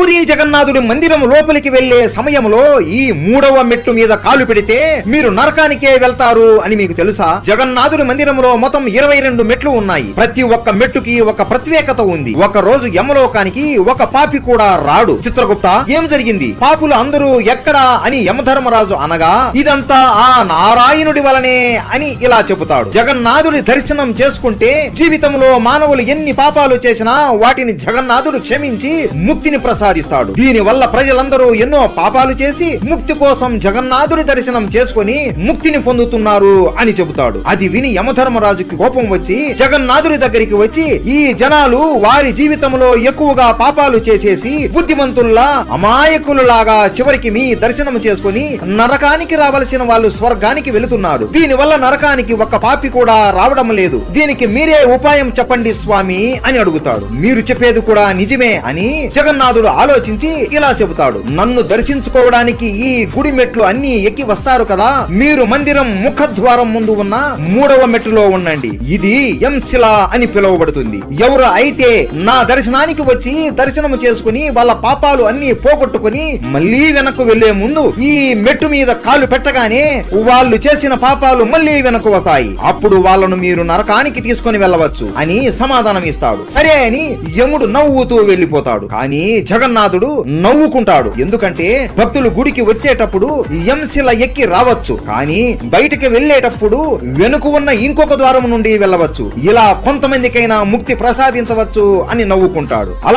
పూరి జగన్నాథుడి మందిరం లోపలికి వెళ్లే సమయంలో ఈ 3వ మెట్టు మీద కాలు పెడితే మీరు నరకానికే వెళ్తారు అని మీకు తెలుసా? జగన్నాథుడి మందిరంలో మొత్తం 22 మెట్లు ఉన్నాయి. ప్రతి ఒక్క మెట్టుకి ఒక ప్రత్యేకత ఉంది. ఒక రోజు యమలోకానికి ఒక పాపి కూడా రాడు. చిత్రగుప్త, ఏం జరిగింది? పాపులు అందరూ ఎక్కడా అని యమధర్మరాజు అనగా, ఇదంతా ఆ నారాయణుడి వలనే అని ఇలా చెబుతాడు. జగన్నాథుడి దర్శనం చేసుకుంటే జీవితంలో మానవులు ఎన్ని పాపాలు చేసినా వాటిని జగన్నాథుడు క్షమించి ముక్తిని ప్రసాదిస్తాడు. దీని వల్ల ప్రజలందరూ ఎన్నో పాపాలు చేసి ముక్తి కోసం జగన్నాథుడి దర్శనం చేసుకుని ముక్తిని పొందుతున్నారు అని చెబుతాడు. అది విని యమధర్మరాజుకి కోపం వచ్చి జగన్నాథుడి దగ్గరికి వచ్చి, ఈ జనాలు వారి జీవితంలో ఎక్కువగా పాపాలు చేసేసి బుద్ధిమంతుల్లా అమాయకులులాగా చివరికి మీ దర్శనం చేసుకుని నరకానికి రావలసిన వాళ్ళు స్వర్గానికి వెళుతున్నారు. దీని వల్ల నరకానికి ఒక పాపి కూడా రావడం లేదు. దీనికి మీరే ఉపాయం చెప్పండి స్వామి అని అడుగుతాడు. మీరు చెప్పేది కూడా నిజమే అని జగన్నాథుడు ఆలోచించి ఇలా చెబుతాడు. నన్ను దర్శించుకోవడానికి ఈ గుడి మెట్లు అన్ని ఎక్కి వస్తారు కదా, మీరు మందిరం ముఖద్వారం ముందు ఉన్న 3వ మెట్టులో ఉండండి. ఇది ఎంశిల అని పిలువబడుతుంది. ఎవరు అయితే నా దర్శనానికి వచ్చి దర్శనం చేసుకుని వాళ్ళ పాపాలు అన్ని పోగొట్టుకుని మళ్లీ వెనక్కు వెళ్లే ముందు ఈ మెట్టు మీద కాలు పెట్టగానే వాళ్ళు చేసిన పాపాలు మళ్లీ వెనక్కు వస్తాయి. అప్పుడు వాళ్ళను మీరు నరకానికి తీసుకుని వెళ్ళవచ్చు అని సమాధానం ఇస్తాడు. సరే అని యముడు నవ్వుతూ వెళ్లిపోతాడు. కానీ జగన్నాథుడు నవ్వుకుంటాడు. ఎందుకంటే భక్తులు గుడికి వచ్చేటప్పుడు ఎంశిల ఎక్కి రావచ్చు, కానీ బయటికి వెళ్లేటప్పుడు వెనుక ఉన్న ఇంకొక ద్వారం నుండి వెళ్ళవచ్చు. ఇలా కొంతమందికైనా ముక్తి ప్రసాదించవచ్చు అని నవ్వుకుంటాడు.